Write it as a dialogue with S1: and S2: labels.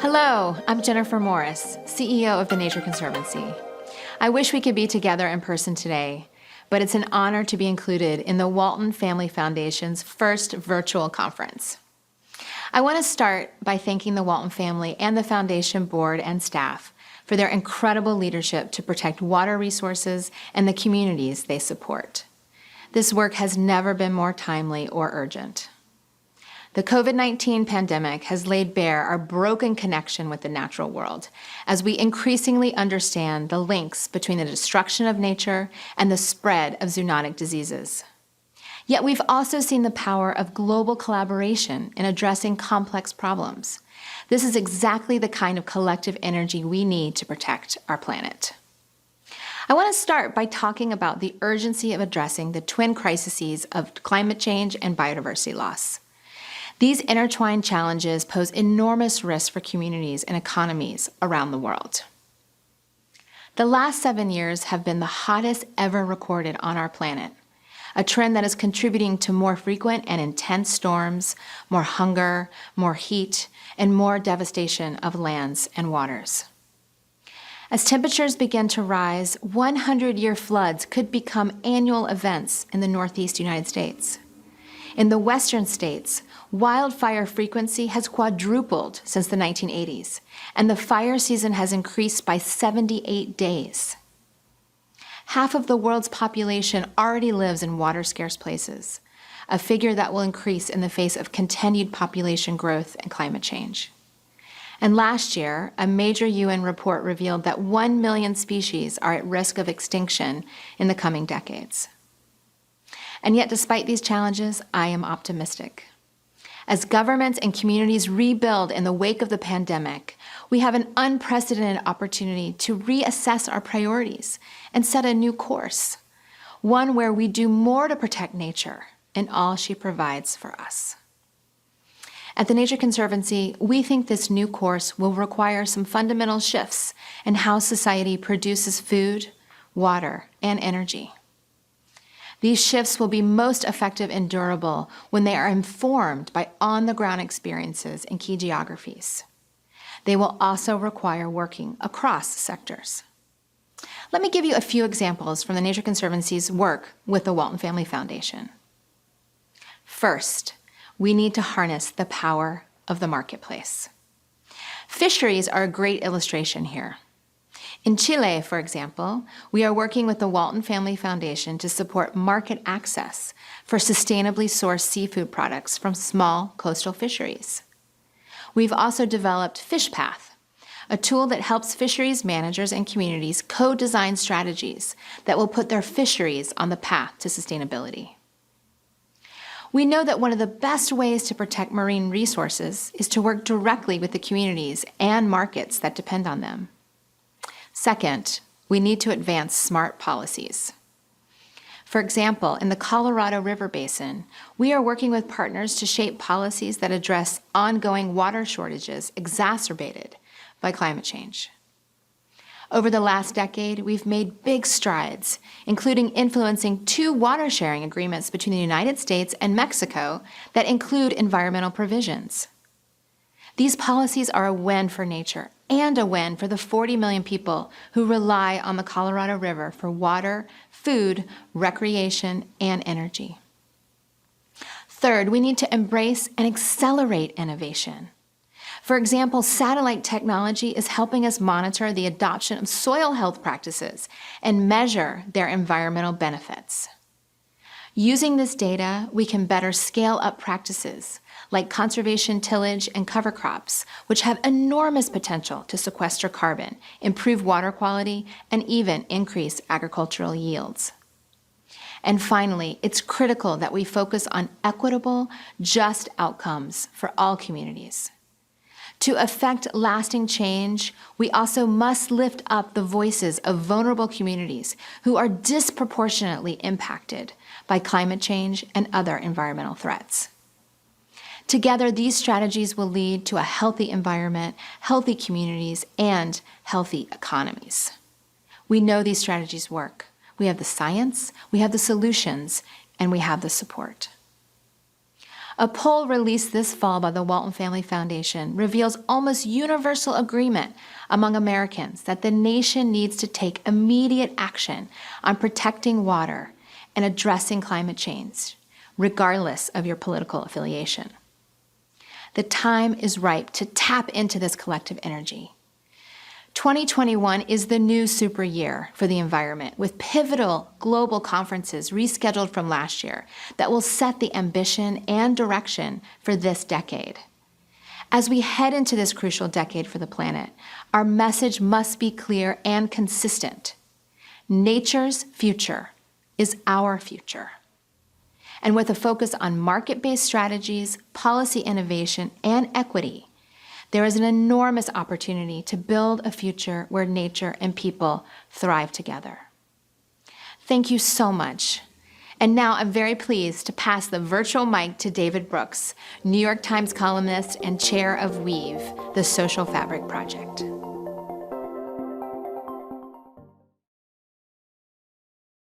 S1: Hello, I'm Jennifer Morris, CEO of the Nature Conservancy. I wish we could be together in person today, but it's an honor to be included in the Walton Family Foundation's first virtual conference. I want to start by thanking the Walton family and the Foundation board and staff for their incredible leadership to protect water resources and the communities they support. This work has never been more timely or urgent. The COVID-19 pandemic has laid bare our broken connection with the natural world as we increasingly understand the links between the destruction of nature and the spread of zoonotic diseases. Yet we've also seen the power of global collaboration in addressing complex problems. This is exactly the kind of collective energy we need to protect our planet. I want to start by talking about the urgency of addressing the twin crises of climate change and biodiversity loss. These intertwined challenges pose enormous risks for communities and economies around the world. The last 7 years have been the hottest ever recorded on our planet, a trend that is contributing to more frequent and intense storms, more hunger, more heat, and more devastation of lands and waters. As temperatures begin to rise, 100-year floods could become annual events in the Northeast United States. In the western states, wildfire frequency has quadrupled since the 1980s, and the fire season has increased by 78 days. Half of the world's population already lives in water-scarce places, a figure that will increase in the face of continued population growth and climate change. And last year, a major UN report revealed that 1 million species are at risk of extinction in the coming decades. And yet, despite these challenges, I am optimistic. As governments and communities rebuild in the wake of the pandemic, we have an unprecedented opportunity to reassess our priorities and set a new course, one where we do more to protect nature and all she provides for us. At the Nature Conservancy, we think this new course will require some fundamental shifts in how society produces food, water, and energy. These shifts will be most effective and durable when they are informed by on-the-ground experiences in key geographies. They will also require working across sectors. Let me give you a few examples from the Nature Conservancy's work with the Walton Family Foundation. First, we need to harness the power of the marketplace. Fisheries are a great illustration here. In Chile, for example, we are working with the Walton Family Foundation to support market access for sustainably sourced seafood products from small coastal fisheries. We've also developed FishPath, a tool that helps fisheries managers and communities co-design strategies that will put their fisheries on the path to sustainability. We know that one of the best ways to protect marine resources is to work directly with the communities and markets that depend on them. Second, we need to advance smart policies. For example, in the Colorado River Basin, we are working with partners to shape policies that address ongoing water shortages exacerbated by climate change. Over the last decade, we've made big strides, including influencing 2 water-sharing agreements between the United States and Mexico that include environmental provisions. These policies are a win for nature and a win for the 40 million people who rely on the Colorado River for water, food, recreation, and energy. Third, we need to embrace and accelerate innovation. For example, satellite technology is helping us monitor the adoption of soil health practices and measure their environmental benefits. Using this data, we can better scale up practices like conservation tillage and cover crops, which have enormous potential to sequester carbon, improve water quality, and even increase agricultural yields. And finally, it's critical that we focus on equitable, just outcomes for all communities. To effect lasting change, we also must lift up the voices of vulnerable communities who are disproportionately impacted by climate change and other environmental threats. Together, these strategies will lead to a healthy environment, healthy communities, and healthy economies. We know these strategies work. We have the science, we have the solutions, and we have the support. A poll released this fall by the Walton Family Foundation reveals almost universal agreement among Americans that the nation needs to take immediate action on protecting water and addressing climate change, regardless of your political affiliation. The time is ripe to tap into this collective energy. 2021 is the new super year for the environment, with pivotal global conferences rescheduled from last year that will set the ambition and direction for this decade. As we head into this crucial decade for the planet, our message must be clear and consistent. Nature's future is our future. And with a focus on market-based strategies, policy innovation, and equity, there is an enormous opportunity to build a future where nature and people thrive together. Thank you so much. And now I'm very pleased to pass the virtual mic to David Brooks, New York Times columnist and chair of WEAVE, the Social Fabric Project.